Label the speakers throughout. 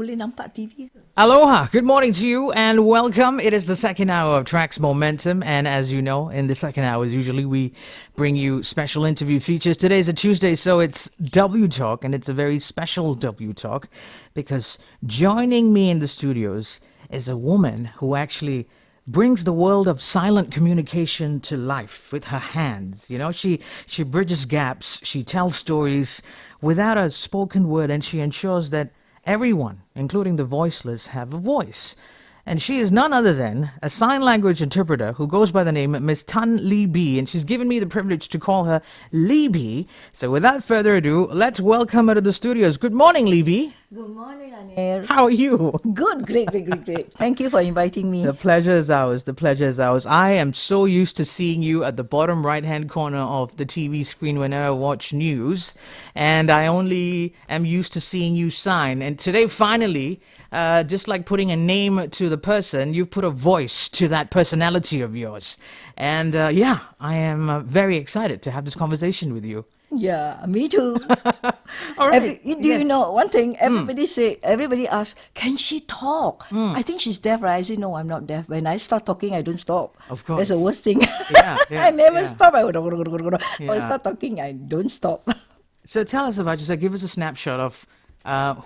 Speaker 1: boleh nampak TV.
Speaker 2: Aloha, good morning to you and welcome. It is the second hour of Tracks Momentum, and as you know, in the second hour, usually we bring you special interview features. Today's a Tuesday, so it's W Talk, and it's a very special W Talk because joining me in the studios is a woman who actually brings the world of silent communication to life with her hands. You know, she bridges gaps, she tells stories without a spoken word, and she ensures that everyone, including the voiceless, have a voice. And she is none other than a sign language interpreter who goes by the name Miss Tan Lee Bee, and she's given me the privilege to call her Lee Bee. So without further ado, let's welcome her to the studios. Good morning, Lee Bee.
Speaker 1: Good morning, Anil.
Speaker 2: How are you?
Speaker 1: Good, great. Thank you for inviting me.
Speaker 2: The pleasure is ours. The pleasure is ours. I am so used to seeing you at the bottom right-hand corner of the TV screen whenever I watch news, and I only am used to seeing you sign. And today, finally, just like putting a name to the person, you've put a voice to that personality of yours. And I am very excited to have this conversation with you.
Speaker 1: Yeah, me too.
Speaker 2: All right.
Speaker 1: You know one thing? Everybody asks, can she talk? I think she's deaf, right? I say, no, I'm not deaf. When I start talking, I don't stop.
Speaker 2: Of course.
Speaker 1: That's the worst thing. I never stop. I start talking, I don't stop.
Speaker 2: So tell us about yourself. Give us a snapshot of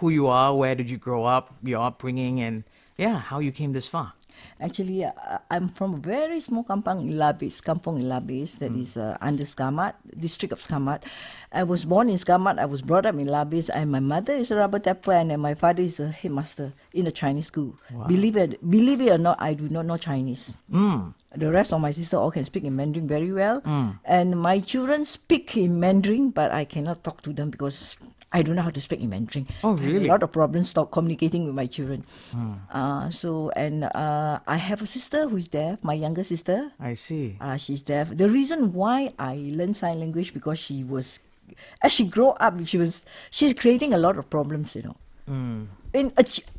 Speaker 2: who you are, where did you grow up, your upbringing, and how you came this far.
Speaker 1: Actually, I'm from a very small kampung in Labis, that is under Skamat, district of Skamat. I was born in Skamat, I was brought up in Labis, and my mother is a rubber tapper, and my father is a headmaster in a Chinese school. Wow. Believe it or not, I do not know Chinese. The rest of my sister all can speak in Mandarin very well. And my children speak in Mandarin, but I cannot talk to them because I don't know how to speak in Mandarin.
Speaker 2: Oh, really?
Speaker 1: I have a lot of problems communicating with my children. I have a sister who's deaf, my younger sister.
Speaker 2: I see.
Speaker 1: She's deaf. The reason why I learned sign language because as she grew up, she's creating a lot of problems, you know.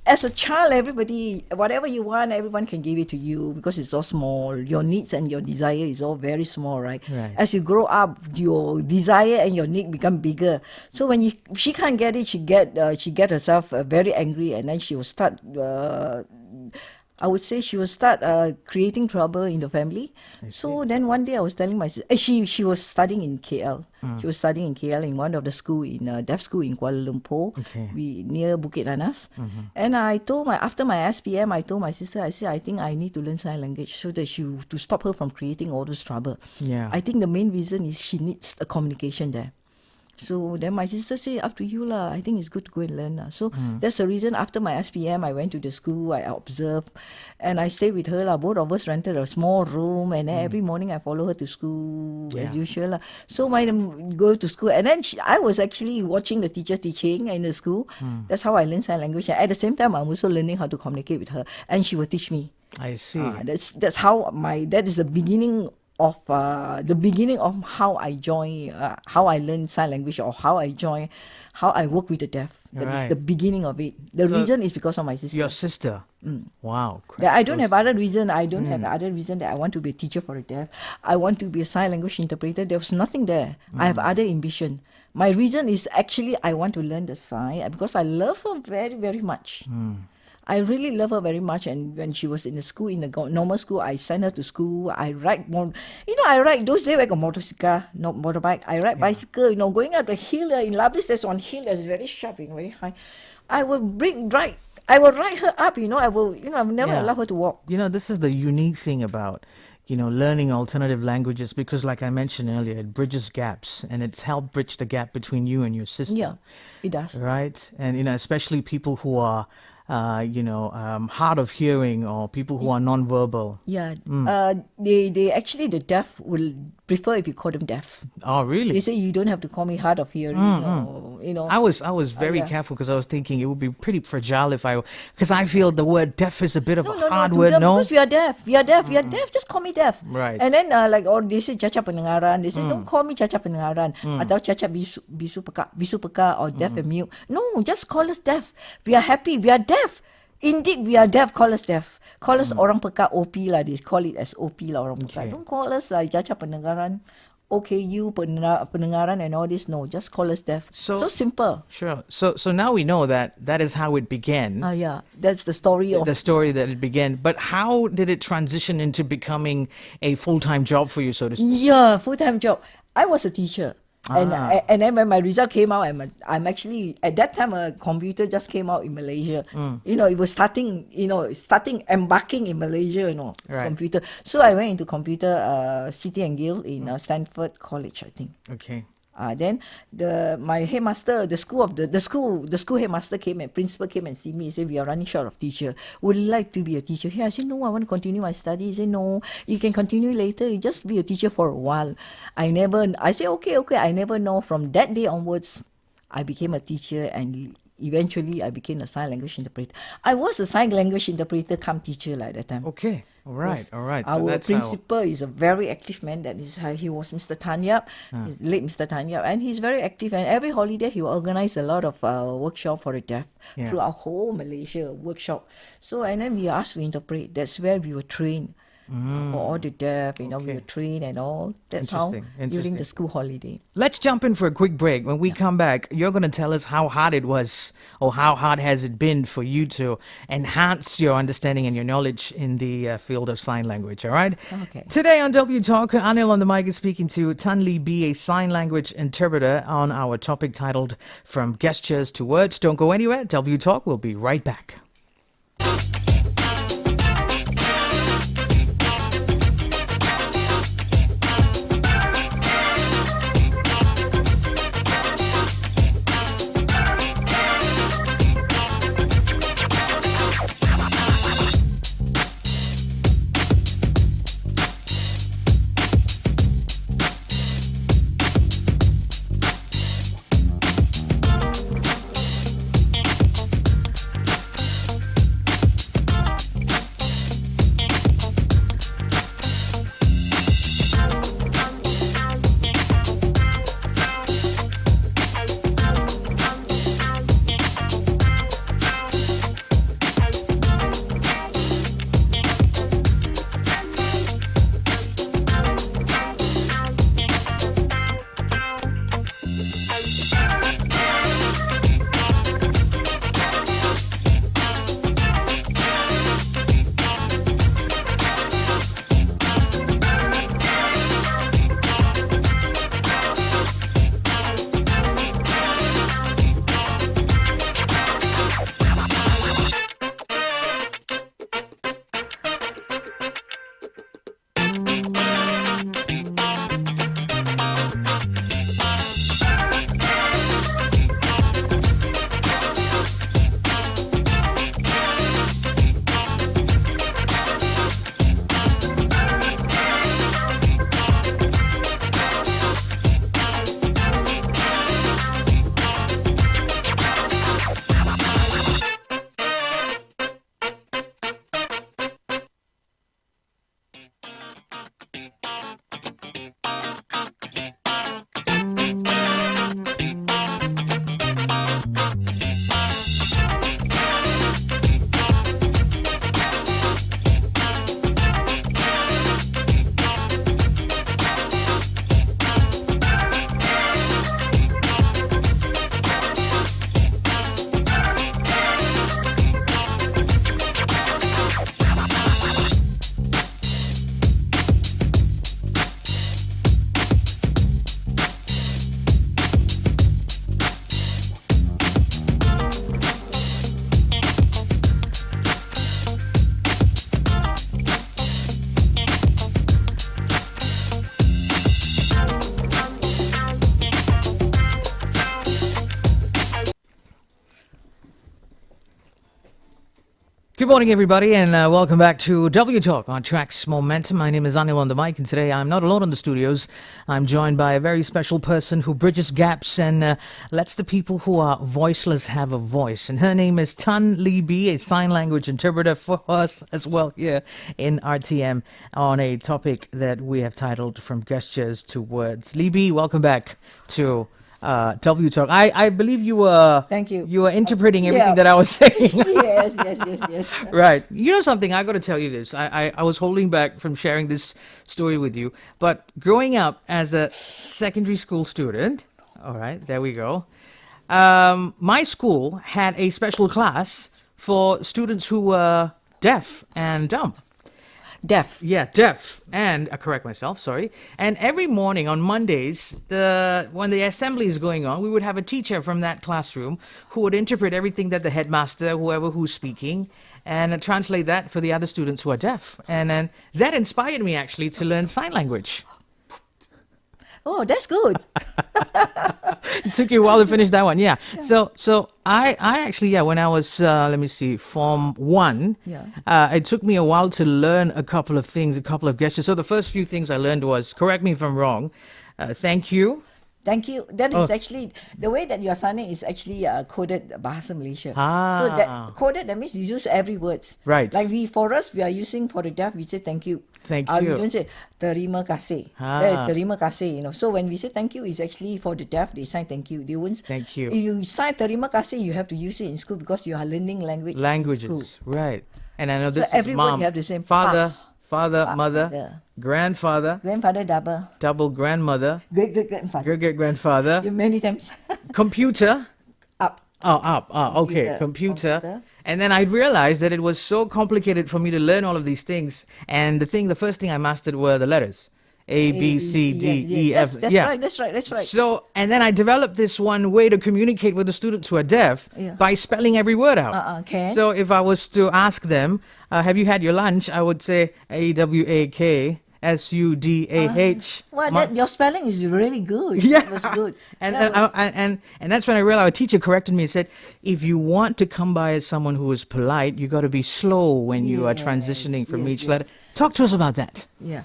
Speaker 1: As a child, everybody, whatever you want, everyone can give it to you because it's all small. Your needs and your desire is all very small, right? As you grow up, your desire and your need become bigger. So when she can't get it, she get herself very angry, and then she will start. I would say she will start creating trouble in the family. So then one day I was telling my sister, she was studying in KL. She was studying in KL in one of the school deaf school in Kuala Lumpur, near Bukit Nanas. And I told after my SPM, I told my sister, I said, I think I need to learn sign language so that to stop her from creating all this trouble. Yeah. I think the main reason is she needs a communication there. So then my sister said, up to you lah. I think it's good to go and learn lah. So that's the reason after my SPM, I went to the school, I observed, and I stayed with her lah. Both of us rented a small room, and then every morning I follow her to school as usual lah. So I go to school, and then I was actually watching the teacher teaching in the school. That's how I learned sign language. And at the same time, I'm also learning how to communicate with her, and she will teach me.
Speaker 2: I see.
Speaker 1: That's how that is the beginning of how I learn sign language, or how I work with the deaf. That is the beginning of it. The reason is because of my sister.
Speaker 2: Your sister? Wow.
Speaker 1: I don't have other reason. I don't have other reason that I want to be a teacher for the deaf. I want to be a sign language interpreter. There was nothing there. I have other ambition. My reason is actually I want to learn the sign because I love her very, very much. I really love her very much, and when she was in the normal school, I sent her to school. I ride those days I got motorcycle, not motorbike. I ride bicycle, going up the hill in Labis. There's one hill that's very sharp, very high. I will ride her up, I will never allow her to walk.
Speaker 2: This is the unique thing about learning alternative languages, because like I mentioned earlier, it bridges gaps, and it's helped bridge the gap between you and your sister.
Speaker 1: Yeah, it does.
Speaker 2: Right? And especially people who are hard of hearing, or people who are non-verbal.
Speaker 1: Yeah, they actually, the deaf will prefer if you call them deaf.
Speaker 2: Oh, really?
Speaker 1: They say you don't have to call me hard of hearing.
Speaker 2: I was very careful because I was thinking it would be pretty fragile because I feel the word deaf is a bit of a hard word. No,
Speaker 1: because we are deaf. We are deaf. Just call me deaf.
Speaker 2: Right.
Speaker 1: And then or they say cacat pendengaran. They say don't call me cacat pendengaran. Atau cacat bisu peka or deaf and mute. No, just call us deaf. We are happy. We are deaf. Indeed, we are deaf. Call us deaf. Call us orang peka OP lah. They call it as OP lah, orang peka. Don't call us cacat pendengaran OKU, pendengaran and all this. No, just call us deaf. So simple.
Speaker 2: Sure. So now we know that is how it began.
Speaker 1: Yeah, that's the story of
Speaker 2: the story that it began. But how did it transition into becoming a full-time job for you, so to speak?
Speaker 1: Yeah, full-time job. I was a teacher. And then when my result came out, I'm actually, at that time, a computer just came out in Malaysia. It was starting embarking in Malaysia,
Speaker 2: Right.
Speaker 1: computer. So I went into computer, City and Guild in Stanford College, I think.
Speaker 2: Okay.
Speaker 1: Then my headmaster, the school headmaster came and principal came and see me. He said, we are running short of teacher. Would you like to be a teacher here? I said, no, I want to continue my studies. He said, no, you can continue later. You just be a teacher for a while. I said, okay. I never know. From that day onwards, I became a teacher, and eventually I became a sign language interpreter. I was a sign language interpreter come teacher like that time.
Speaker 2: Okay. All right.
Speaker 1: Yes.
Speaker 2: All right. So
Speaker 1: Our
Speaker 2: that's
Speaker 1: principal is a very active man. He was Mr. Tanyap, he's late Mr. Tanyap, and he's very active. And every holiday he will organize a lot of workshop for the deaf throughout whole Malaysia workshop. So and then we are asked to interpret. That's where we were trained. For all the deaf, we were trained and all. That's how during the school holiday.
Speaker 2: Let's jump in for a quick break. When we come back, you're going to tell us how hard it was, or how hard has it been for you to enhance your understanding and your knowledge in the field of sign language, all right?
Speaker 1: Okay.
Speaker 2: Today on W Talk, Anil on the mic is speaking to Tan Lee B, a sign language interpreter, on our topic titled From Gestures to Words. Don't go anywhere. W Talk will be right back. Good morning, everybody, and welcome back to W Talk on TRAXXfm Momentum. My name is Anil on the mic, and today I'm not alone in the studios. I'm joined by a very special person who bridges gaps and lets the people who are voiceless have a voice. And her name is Tan Lee B, a sign language interpreter for us as well here in RTM on a topic that we have titled From Gestures to Words. Lee B, welcome back to W Talk. I believe you were.
Speaker 1: Thank you.
Speaker 2: You were interpreting everything
Speaker 1: Yeah.
Speaker 2: that I was saying.
Speaker 1: Yes.
Speaker 2: Right. You know something? I got to tell you this. I was holding back from sharing this story with you. But growing up as a secondary school student, all right, there we go. My school had a special class for students who were deaf and dumb.
Speaker 1: Deaf.
Speaker 2: Yeah, deaf. And I correct myself, sorry. And every morning on Mondays, when the assembly is going on, we would have a teacher from that classroom who would interpret everything that the headmaster, whoever who's speaking, and translate that for the other students who are deaf. And then that inspired me actually to learn sign language.
Speaker 1: Oh, that's good.
Speaker 2: It took you a while to finish that one, yeah. So I actually, yeah, when I was, let me see, Form 1, it took me a while to learn a couple of things, a couple of gestures. So the first few things I learned was, correct me if I'm wrong, thank you.
Speaker 1: Thank you. That is actually the way that you're signing is actually coded Bahasa Malaysia.
Speaker 2: Ah.
Speaker 1: So that coded, that means you use every words.
Speaker 2: Right.
Speaker 1: Like for us, we are using for the deaf, we say thank you.
Speaker 2: Thank
Speaker 1: We
Speaker 2: you.
Speaker 1: don't say terima kasih. Terima kasih, So when we say thank you, it's actually for the deaf, they sign thank you. They won't.
Speaker 2: Thank you.
Speaker 1: If you sign terima kasih, you have to use it in school because you are learning language.
Speaker 2: Languages, right. And I know this is
Speaker 1: everyone
Speaker 2: mom,
Speaker 1: you have the same
Speaker 2: father, mother,
Speaker 1: mother.
Speaker 2: grandfather,
Speaker 1: Grandfather
Speaker 2: double grandmother,
Speaker 1: great-great-grandfather.
Speaker 2: great-great-grandfather,
Speaker 1: Many times.
Speaker 2: computer.
Speaker 1: Up.
Speaker 2: Oh, up. Okay, computer. And then I realized that it was so complicated for me to learn all of these things. And the first thing I mastered were the letters. A, B, C, D, E, F.
Speaker 1: That's right.
Speaker 2: So, and then I developed this one way to communicate with the students who are deaf by spelling every word out.
Speaker 1: Okay.
Speaker 2: So if I was to ask them, have you had your lunch? I would say AWAKSUDAH.
Speaker 1: Well, your spelling is really good.
Speaker 2: Yeah.
Speaker 1: That was good.
Speaker 2: And that's when I realized, a teacher corrected me and said, if you want to come by as someone who is polite, you got to be slow when you are transitioning from each letter. Talk to us about that.
Speaker 1: Yeah.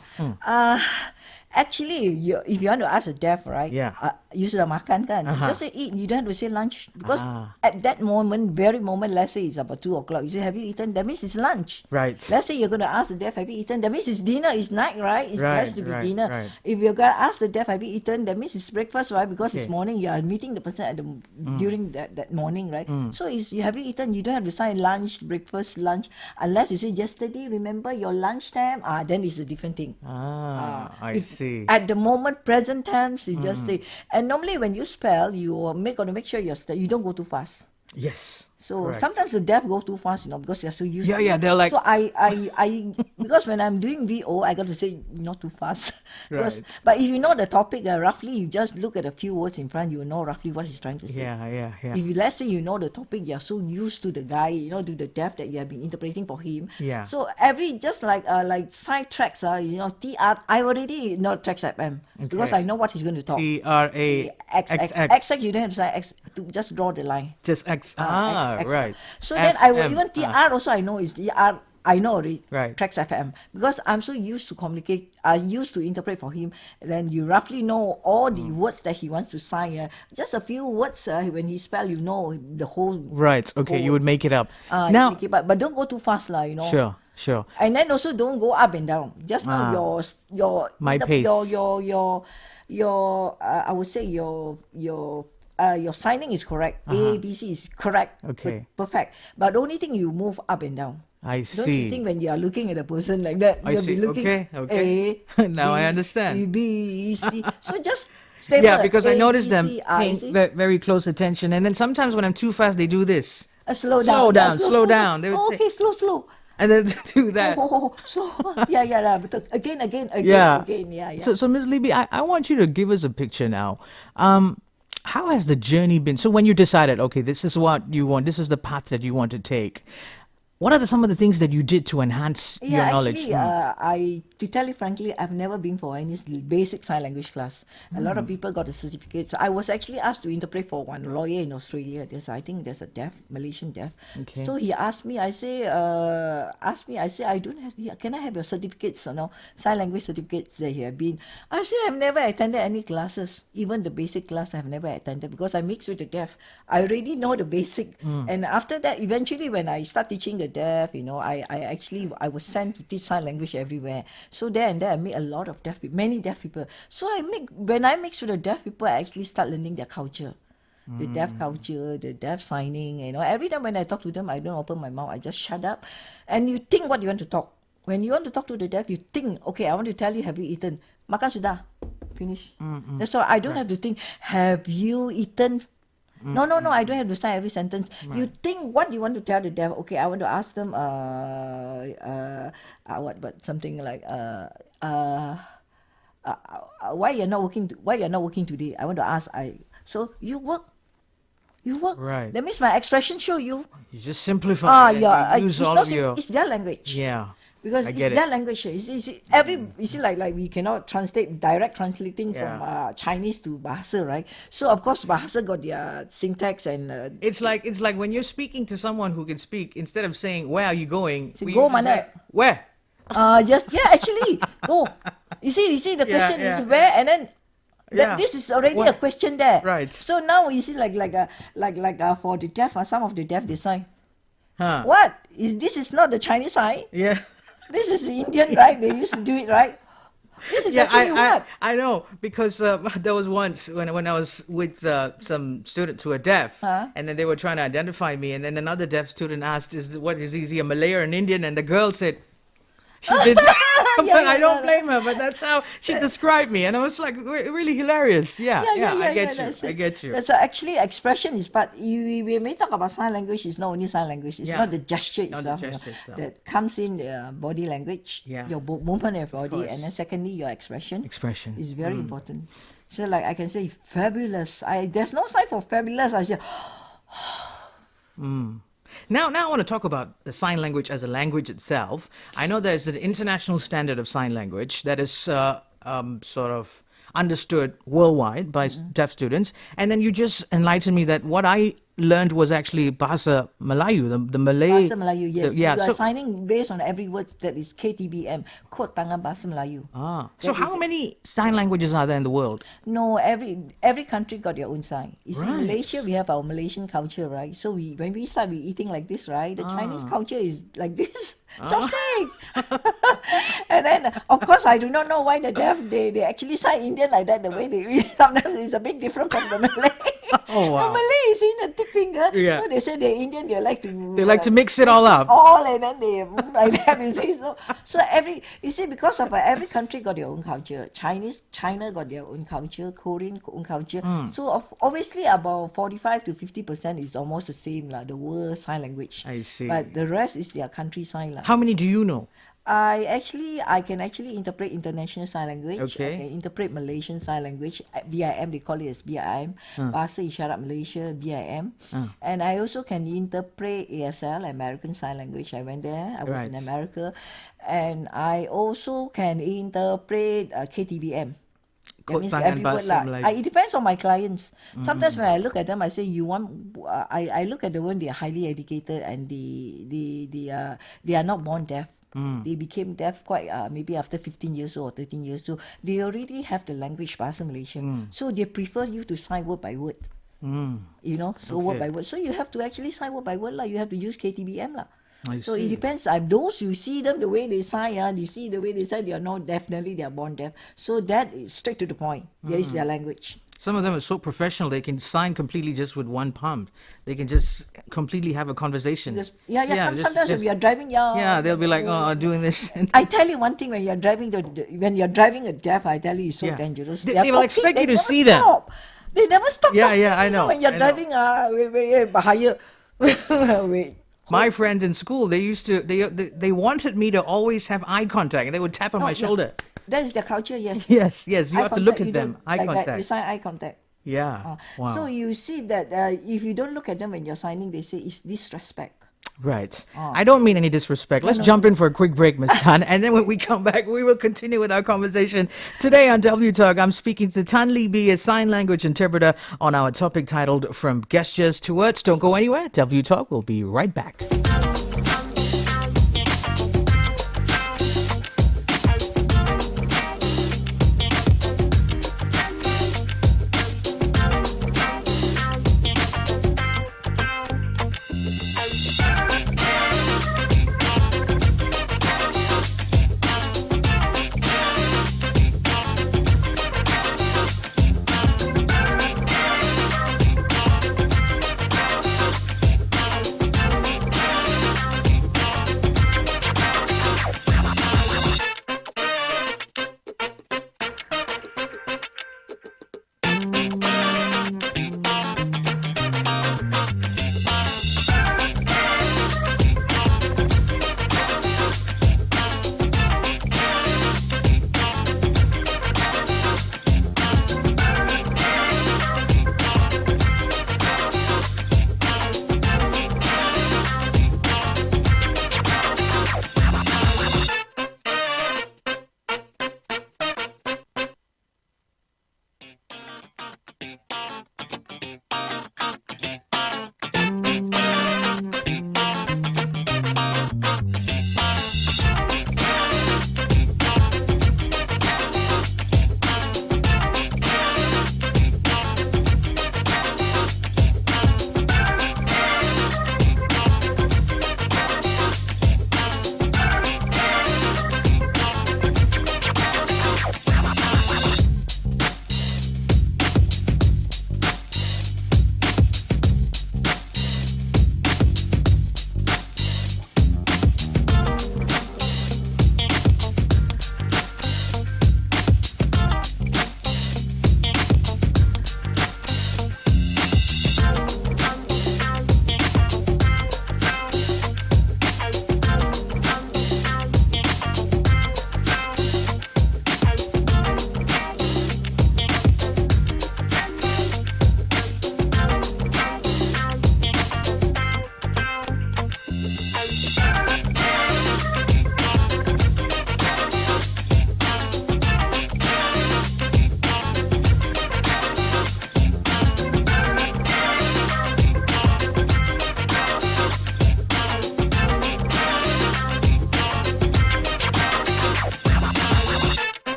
Speaker 1: Actually, if you want to ask a deaf, right?
Speaker 2: Yeah.
Speaker 1: You sudah makan kan? Just say eat. You don't have to say lunch because at that moment, very moment, let's say it's about 2:00. You say, have you eaten? That means it's lunch.
Speaker 2: Right.
Speaker 1: Let's say you're going to ask the deaf, have you eaten? That means it's dinner. It's night, right? It has to be dinner.
Speaker 2: Right.
Speaker 1: If you're going to ask the deaf, have you eaten? That means it's breakfast, right? Because it's morning. You are meeting the person during that morning, right? So have you eaten? You don't have to say lunch, breakfast, lunch, unless you say yesterday. Remember your lunchtime? Then it's a different thing.
Speaker 2: I see.
Speaker 1: At the moment, present tense, you just say. And normally when you spell, you got to make sure you don't go too fast.
Speaker 2: Yes.
Speaker 1: So sometimes the deaf go too fast, because they're so used to it.
Speaker 2: Yeah, they're like...
Speaker 1: So I because when I'm doing VO, I got to say not too fast.
Speaker 2: Right.
Speaker 1: But if you know the topic, roughly, you just look at a few words in front, you know roughly what he's trying to say.
Speaker 2: Yeah.
Speaker 1: If let's say you know the topic, you're so used to the guy, to the deaf that you have been interpreting for him.
Speaker 2: Yeah.
Speaker 1: So just like side tracks, TR, I already know TRAXXfm because I know what he's going to talk.
Speaker 2: TRAXX.
Speaker 1: You don't have to say X to just draw the line.
Speaker 2: Just X.
Speaker 1: X.
Speaker 2: Right.
Speaker 1: So then I will even TR also I know is TR. I know already.
Speaker 2: Right.
Speaker 1: TRAXXfm because I'm so used to communicate. I used to interpret for him. Then you roughly know all the words that he wants to sign. Just a few words when he spell, you know the whole.
Speaker 2: Right. Okay.
Speaker 1: Whole
Speaker 2: You would make it up.
Speaker 1: Now, but don't go too fast,
Speaker 2: Sure.
Speaker 1: And then also don't go up and down. Just now your
Speaker 2: my pace.
Speaker 1: Your I would say your signing is correct. A, B, C is correct.
Speaker 2: Okay.
Speaker 1: Perfect. But the only thing you move up and down.
Speaker 2: I see.
Speaker 1: Don't you think when you are looking at a person like that, you'll be looking
Speaker 2: okay.
Speaker 1: A,
Speaker 2: Now
Speaker 1: B,
Speaker 2: I understand.
Speaker 1: B, C. So just stay
Speaker 2: because I noticed them paying
Speaker 1: C.
Speaker 2: very close attention. And then sometimes when I'm too fast, they do this.
Speaker 1: Slow down.
Speaker 2: Slow down. They would say,
Speaker 1: okay, slow.
Speaker 2: and then do that.
Speaker 1: Slow. Yeah. But again.
Speaker 2: Yeah. So Ms. Libby, I want you to give us a picture now. How has the journey been? So when you decided, okay, this is what you want, this is the path that you want to take, what are some of the things that you did to enhance your knowledge?
Speaker 1: Actually, to tell you frankly, I've never been for any basic sign language class. A lot of people got the certificates. I was actually asked to interpret for one lawyer in Australia. I think there's a Malaysian deaf.
Speaker 2: Okay.
Speaker 1: So he asked me, I say, I don't have, can I have your certificates, sign language certificates that you have been? I say, I've never attended any classes. Even the basic class I've never attended because I mix with the deaf. I already know the basic. And after that, eventually when I start teaching the deaf, I was sent to teach sign language everywhere. So there and there I meet a lot of many deaf people. So when I mix with the deaf people, I actually start learning their culture. The deaf culture, the deaf signing, every time when I talk to them, I don't open my mouth, I just shut up. And you think what you want to talk. When you want to talk to the deaf, you think, okay, I want to tell you, have you eaten? Makan sudah. Finish. That's why I don't have to think, have you eaten? No, I don't have to start every sentence. Right. You think what you want to tell the deaf. Okay, I want to ask them, something like, why you're not working? Why you're not working today? I want to ask. So you work.
Speaker 2: Right.
Speaker 1: That means my expression show you.
Speaker 2: You just simplify.
Speaker 1: It's their language.
Speaker 2: Yeah.
Speaker 1: Because it's their language. You see, like we cannot direct translating from Chinese to Bahasa, right? So of course Bahasa got their syntax and.
Speaker 2: It's like when you're speaking to someone who can speak, instead of saying where are you going,
Speaker 1: go mana?
Speaker 2: Where?
Speaker 1: Actually go. You see the question is where, and then. This is already a question there.
Speaker 2: Right.
Speaker 1: So now you see like for the deaf, some of the deaf they say,
Speaker 2: huh.
Speaker 1: What this is not the Chinese sign?
Speaker 2: Yeah.
Speaker 1: This is the Indian, right? They used to do it, right? This is actually what?
Speaker 2: I know, because there was once when I was with some students who are deaf, and then they were trying to identify me, and then another deaf student asked, "Is he a Malay or an Indian?" And the girl said, she did. But I don't blame her, but that's how she described me, and I was like, really hilarious. I get you.
Speaker 1: So actually, expression is part. We may talk about sign language. It's not only sign language. It's not the gesture itself, that comes in body language, your movement of body, and then secondly, your expression.
Speaker 2: Expression
Speaker 1: is very important. So like I can say, fabulous. There's no sign for fabulous. I say,
Speaker 2: Now I want to talk about the sign language as a language itself. I know there's an international standard of sign language that is sort of understood worldwide by deaf students. And then you just enlightened me that what I learned was actually Bahasa Melayu, the Malay.
Speaker 1: Bahasa Melayu, yes. You are signing based on every word that is KTBM, Kod Tangan Bahasa Melayu.
Speaker 2: So how many sign languages are there in the world?
Speaker 1: No, every country got their own sign. You see, in Malaysia, we have our Malaysian culture, right? So when we start, we eating like this, right? The Chinese culture is like this. Chopstick! And then, of course, I do not know why the deaf, they actually sign Indian like that, the way they read. Sometimes it's a bit different from the Malay.
Speaker 2: Oh, wow.
Speaker 1: The Malay is in a tip finger. So they say they're Indian, they like
Speaker 2: to mix it all up.
Speaker 1: And then they like that, you see. So because of every country got their own culture. China got their own culture, Korean own culture. So obviously about 45 to 50% is almost the same, the world sign language.
Speaker 2: I see.
Speaker 1: But the rest is their country sign.
Speaker 2: How many do you know?
Speaker 1: I can actually interpret international sign language.
Speaker 2: Okay.
Speaker 1: I can interpret Malaysian sign language. BIM, they call it as BIM. Bahasa Isyarat Malaysia, BIM. And I also can interpret ASL, American Sign Language. I went there. I was in America. And I also can interpret KTBM. That means every word it depends on my clients. Sometimes when I look at them, I say I look at the one they are highly educated and they are not born deaf. They became deaf quite maybe after 15 years old or 13 years old. They already have the language Bahasa Malaysian. So they prefer you to sign word by word. Word by word. So you have to actually sign word by word. You have to use KTBM. So it depends. Those you see them the way they sign, you see the way they sign, they are not definitely they are born deaf. So that is straight to the point. There is their language.
Speaker 2: Some of them are so professional, they can sign completely just with one palm. They can just completely have a conversation.
Speaker 1: Sometimes when we are driving,
Speaker 2: they'll be like, doing this.
Speaker 1: I tell you one thing, when you're driving a deaf, I tell you, it's so dangerous.
Speaker 2: They will expect you to see them.
Speaker 1: They never stop.
Speaker 2: I know.
Speaker 1: When you're driving, wait.
Speaker 2: My friends in school, they wanted me to always have eye contact, and they would tap on my shoulder.
Speaker 1: That is their culture, yes.
Speaker 2: Yes. You have to look at them. Eye contact.
Speaker 1: That, you sign eye contact.
Speaker 2: Yeah. Wow.
Speaker 1: So you see that if you don't look at them when you're signing, they say it's disrespect.
Speaker 2: Right. I don't mean any disrespect. Let's jump in for a quick break, Ms. Tan, and then when we come back, we will continue with our conversation. Today on W Talk, I'm speaking to Tan Lee B, a sign language interpreter, on our topic titled From Gestures to Words. Don't go anywhere. W Talk will be right back.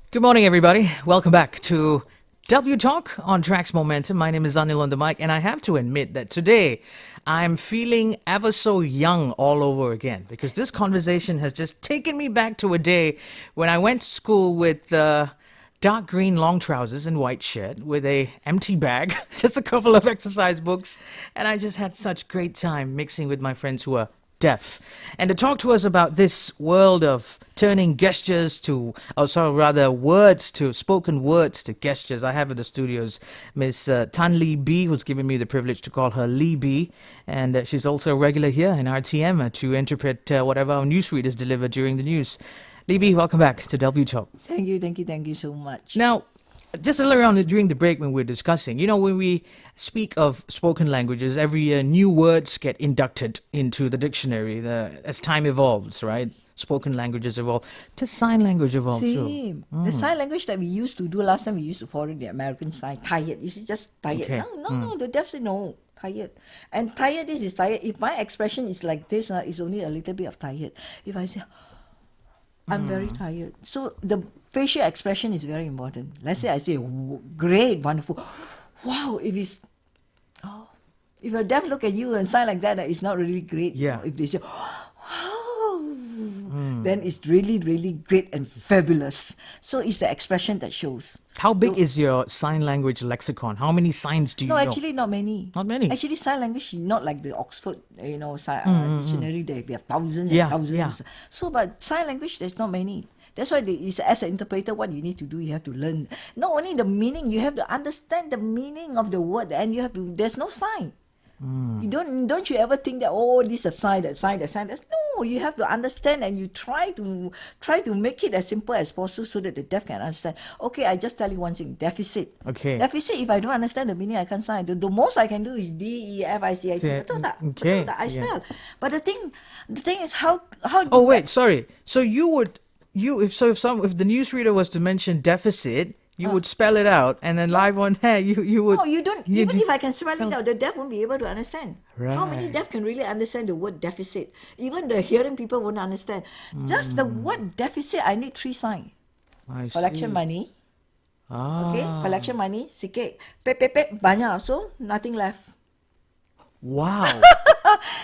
Speaker 2: Good morning, everybody. Welcome back to W Talk on Tracks Momentum. My name is Anil on the mic, and I have to admit that today I'm feeling ever so young all over again because this conversation has just taken me back to a day when I went to school with dark green long trousers and white shirt with a empty bag, just a couple of exercise books, and I just had such great time mixing with my friends who are deaf. And to talk to us about this world of turning gestures to, or sorry, rather words to, spoken words to gestures, I have in the studios Miss Tan Lee B, who's given me the privilege to call her Lee B. And she's also a regular here in RTM to interpret whatever our newsreaders deliver during the news. Lee B, welcome back to W Talk.
Speaker 1: Thank you so much.
Speaker 2: Now, just earlier on during the break when we were discussing, when we speak of spoken languages, every year new words get inducted into the dictionary as time evolves, right? Spoken languages evolve. Does sign language evolve too?
Speaker 1: Same. The sign language that we used to do last time, we used to follow the American sign. Tired. Is it just tired?
Speaker 2: Okay.
Speaker 1: No. The deaf say no. Tired. And tired, this is tired. If my expression is like this, it's only a little bit of tired. If I say, I'm very tired. So the facial expression is very important. Let's say I say, great, wonderful. Wow, if a deaf look at you and sign like that, it's not really great.
Speaker 2: Yeah.
Speaker 1: If they say, wow, then it's really, really great and fabulous. So it's the expression that shows.
Speaker 2: How big is your sign language lexicon? How many signs do you know?
Speaker 1: No, actually not many.
Speaker 2: Not many?
Speaker 1: Actually, sign language is not like the Oxford, dictionary. They have thousands and thousands.
Speaker 2: Yeah.
Speaker 1: So, but sign language, there's not many. That's why as an interpreter, what you need to do, you have to learn. Not only the meaning, you have to understand the meaning of the word, and there's no sign. You don't you ever think that, this is a sign, that sign. No, you have to understand, and you try to make it as simple as possible so that the deaf can understand. Okay, I just tell you one thing: deficit.
Speaker 2: Okay.
Speaker 1: Deficit. If I don't understand the meaning, I can't sign. The most I can do is DEFICIT. Betul tak?
Speaker 2: Okay.
Speaker 1: Betul tak? I spell. But the thing is how.
Speaker 2: Oh wait, sorry. So if the newsreader was to mention deficit, you would spell it out, and then live on air, you would.
Speaker 1: No, you don't. Even if I can spell it out, the deaf won't be able to understand. How many
Speaker 2: Right.
Speaker 1: deaf can really understand the word deficit? Even the hearing people won't understand. Just the word deficit, I need 3 signs.
Speaker 2: I
Speaker 1: Collection
Speaker 2: see.
Speaker 1: money.
Speaker 2: Ah.
Speaker 1: Okay, collection money, sikit. Pep, banyak. So, nothing left.
Speaker 2: Wow.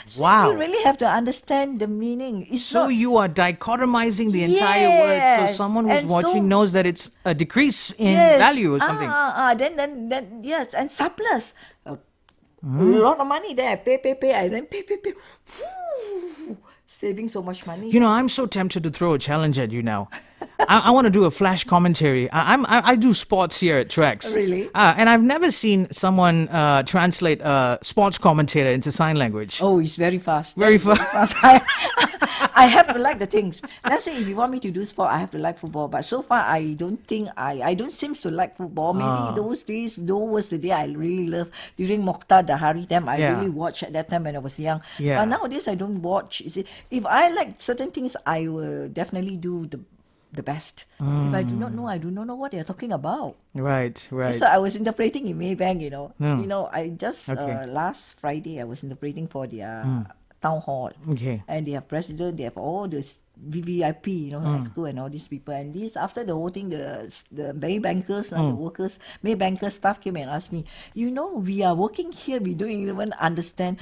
Speaker 1: So
Speaker 2: Wow.
Speaker 1: you really have to understand the meaning. It's
Speaker 2: So
Speaker 1: not,
Speaker 2: you are dichotomizing the entire word, so
Speaker 1: Yes,
Speaker 2: someone who's
Speaker 1: and
Speaker 2: watching
Speaker 1: so-
Speaker 2: knows that it's a decrease in
Speaker 1: yes.
Speaker 2: value or something.
Speaker 1: Then yes, and surplus. A lot of money there. Pay. I then pay. Whew, saving so much money.
Speaker 2: I'm so tempted to throw a challenge at you now. I want to do a flash commentary. I do sports here at Trax.
Speaker 1: Really?
Speaker 2: And I've never seen someone translate a sports commentator into sign language.
Speaker 1: Oh, it's very fast.
Speaker 2: Very
Speaker 1: fast. I have to like the things. Let's say if you want me to do sport, I have to like football. But so far, I don't think I don't seem to like football. Maybe those days, those was the day I really loved. During Mokhtar Dahari time, I
Speaker 2: Yeah.
Speaker 1: really watched at that time when I was young.
Speaker 2: Yeah.
Speaker 1: But nowadays, I don't watch. You see, if I like certain things, I will definitely do the best. If I do not know, I do not know what they're talking about.
Speaker 2: Right.
Speaker 1: So I was interpreting in Maybank,
Speaker 2: Hmm.
Speaker 1: I just
Speaker 2: Okay.
Speaker 1: last Friday I was interpreting for their town hall.
Speaker 2: Okay.
Speaker 1: And they have president, they have all this VVIP, Exco and all these people. And after the whole thing, the Maybankers and the workers, Maybanker staff came and asked me, we are working here, we don't even understand.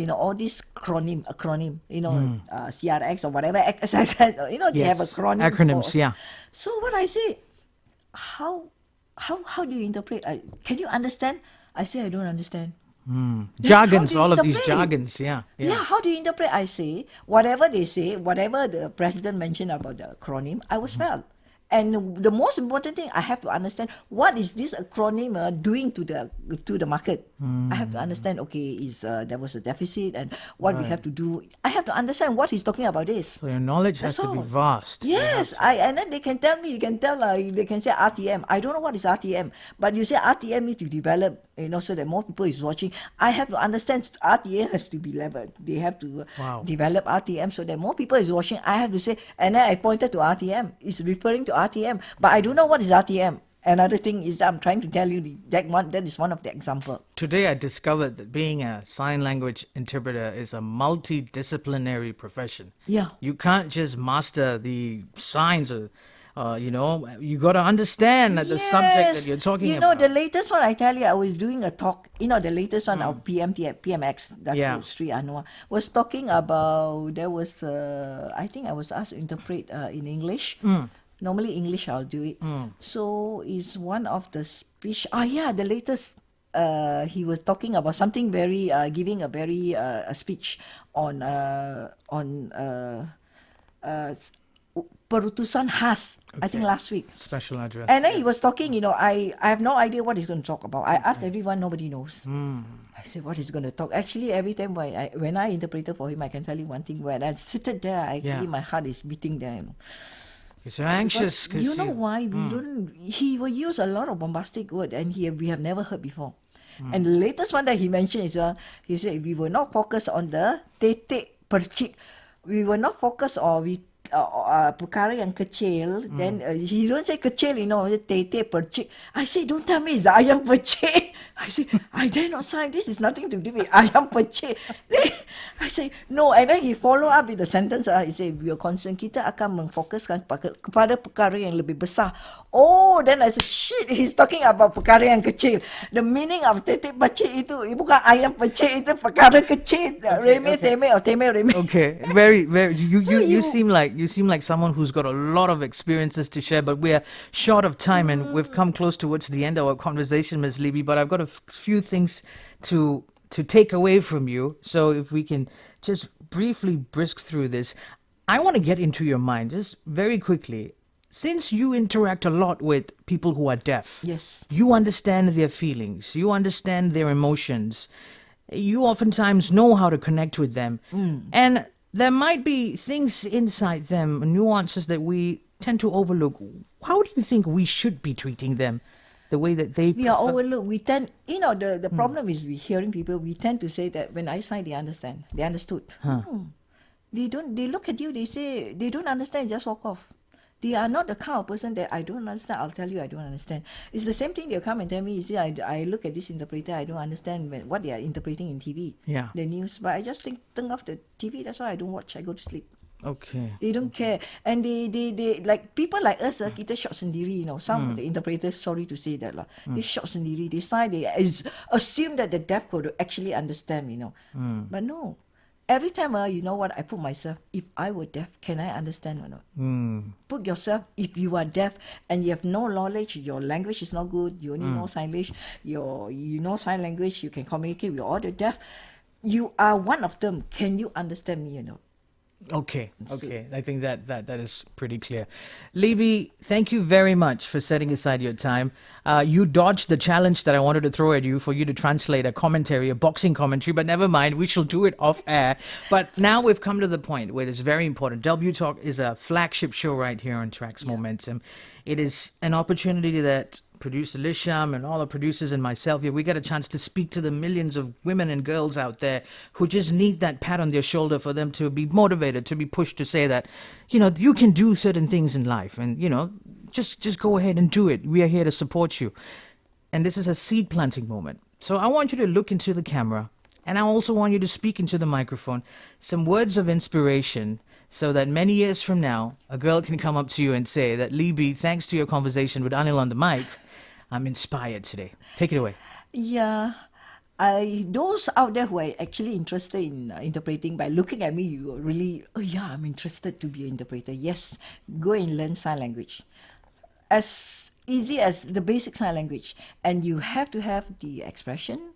Speaker 1: All these acronym, CRX or whatever, XXX, they have
Speaker 2: Yes.
Speaker 1: acronyms.
Speaker 2: Acronyms, yeah.
Speaker 1: So what I say, how do you interpret? Can you understand? I say I don't understand.
Speaker 2: Jargons,
Speaker 1: How do you
Speaker 2: all of these
Speaker 1: interpret?
Speaker 2: jargons. Yeah.
Speaker 1: Yeah, how do you interpret? I say, whatever they say, whatever the president mentioned about the acronym, I will spell. And the most important thing, I have to understand what is this acronym doing to the market. I have to understand. Okay, there was a deficit, and what we have to do. I have to understand what he's talking about. This.
Speaker 2: So your knowledge has
Speaker 1: That's
Speaker 2: to be
Speaker 1: all.
Speaker 2: vast.
Speaker 1: Yes, and then they can tell me. They can say RTM. I don't know what is RTM, but you say RTM needs to develop. So that more people is watching. I have to understand RTM has to be leveled. They have to
Speaker 2: Wow.
Speaker 1: develop RTM so that more people is watching. I have to say, and then I pointed to RTM. It's referring to RTM, but I don't know what is RTM. Another thing is I'm trying to tell you that is one of the example.
Speaker 2: Today I discovered that being a sign language interpreter is a multidisciplinary profession.
Speaker 1: Yeah.
Speaker 2: You can't just master the signs you got to understand the subject that you're talking about.
Speaker 1: The latest one, I tell you, I was doing a talk. The latest one, our PMX, Datuk Sri Anwar, was talking about, there was, I think I was asked to interpret in English. Normally English, I'll do it. So it's one of the speech. The latest. He was talking about something very, giving a very a speech on Perutusan Khas, I think last week.
Speaker 2: Special address.
Speaker 1: And then he was talking, I have no idea what he's going to talk about. I asked everyone, nobody knows. I said, what he's going to talk? Actually, every time when I interpreted for him, I can tell you one thing. When I sit there, my heart is beating there.
Speaker 2: You're so anxious.
Speaker 1: Because you know why? He will use a lot of bombastic words, and we have never heard before. And the latest one that he mentioned is, he said, we will not focus on the tetek percik. We will not focus on perkara yang kecil. Then he don't say kecil, tetek percik. I say, don't tell me it's ayam percik. I say, I dare not sign. This is nothing to do with ayam percik. I say, no. And then he follow up with the sentence. He say, we are concerned, kita akan memfokuskan kepada perkara yang lebih besar. Oh, then I said, shit, he's talking about perkara yang kecil. The meaning of tetek percik itu bukan ayam percik, itu perkara kecil. Remeh temeh or temeh remeh.
Speaker 2: Okay, very, very. You seem like someone who's got a lot of experiences to share, but we are short of time and we've come close towards the end of our conversation, Ms. Libby. But I've got a few things to take away from you. So if we can just briefly brisk through this, I want to get into your mind just very quickly. Since you interact a lot with people who are deaf,
Speaker 1: yes,
Speaker 2: you understand their feelings, you understand their emotions, you oftentimes know how to connect with them. And there might be things inside them, nuances that we tend to overlook. How do you think we should be treating them? The way that they
Speaker 1: are overlooked. We tend, the problem is we hearing people, we tend to say that when I sign, they understand. They understood. They look at you, they say, they don't understand, just walk off. They are not the kind of person that I don't understand. I'll tell you I don't understand. It's the same thing. They'll come and tell me, you see, I look at this interpreter, I don't understand what they are interpreting in TV, the news. But I just turn off the TV. That's why I don't watch. I go to sleep.
Speaker 2: Okay.
Speaker 1: They don't care. And they like people like us, kita short sendiri, some of the interpreters, sorry to say that, they short sendiri. They sign, they assume that the deaf could actually understand, But no. Every time, you know what, I put myself, if I were deaf, can I understand or not? Put yourself, if you are deaf and you have no knowledge, your language is not good, you only know sign language, you know sign language, you can communicate with all the deaf, you are one of them. Can you understand me or not?
Speaker 2: Okay. I think that is pretty clear. Libby, thank you very much for setting aside your time. You dodged the challenge that I wanted to throw at you for you to translate a commentary, a boxing commentary, but never mind, we shall do it off air. But now we've come to the point where it's very important. W Talk is a flagship show right here on Tracks Momentum. It is an opportunity that producer Lisham and all the producers and myself here, we get a chance to speak to the millions of women and girls out there who just need that pat on their shoulder for them to be motivated, to be pushed to say that, you can do certain things in life and, just go ahead and do it. We are here to support you. And this is a seed planting moment. So I want you to look into the camera and I also want you to speak into the microphone some words of inspiration so that many years from now, a girl can come up to you and say that, Libby, thanks to your conversation with Anil on the mic, I'm inspired today. Take it away.
Speaker 1: Yeah. Those out there who are actually interested in interpreting, by looking at me, you are really, I'm interested to be an interpreter. Yes, go and learn sign language. As easy as the basic sign language. And you have to have the expression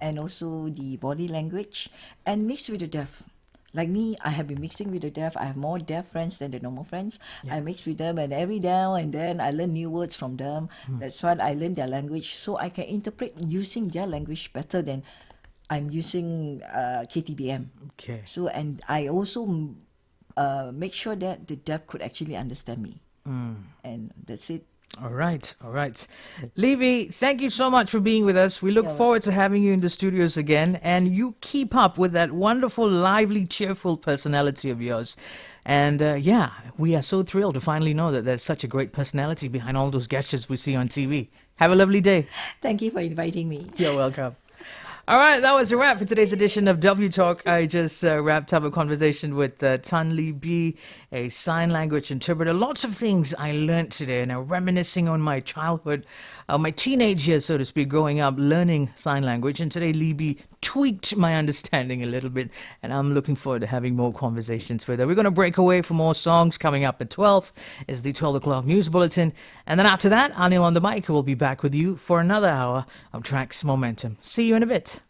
Speaker 1: and also the body language and mix with the deaf. Like me, I have been mixing with the deaf. I have more deaf friends than the normal friends. I mix with them, and every now and then I learn new words from them. That's why I learn their language, so I can interpret using their language better than I'm using KTBM.
Speaker 2: Okay.
Speaker 1: So, and I also make sure that the deaf could actually understand me. And that's it.
Speaker 2: All right. Libby, thank you so much for being with us. We look forward to having you in the studios again. And you keep up with that wonderful, lively, cheerful personality of yours. And we are so thrilled to finally know that there's such a great personality behind all those gestures we see on TV. Have a lovely day.
Speaker 1: Thank you for inviting me.
Speaker 2: You're welcome. All right, that was a wrap for today's edition of W Talk. I just wrapped up a conversation with Tan Lee B, a sign language interpreter. Lots of things I learned today, now reminiscing on my childhood, my teenage years, so to speak, growing up, learning sign language. And today, Lee B tweaked my understanding a little bit, and I'm looking forward to having more conversations with her. We're going to break away for more songs. Coming up at 12 is the 12 o'clock news bulletin. And then after that, Anil on the mic will be back with you for another hour of Tracks Momentum. See you in a bit.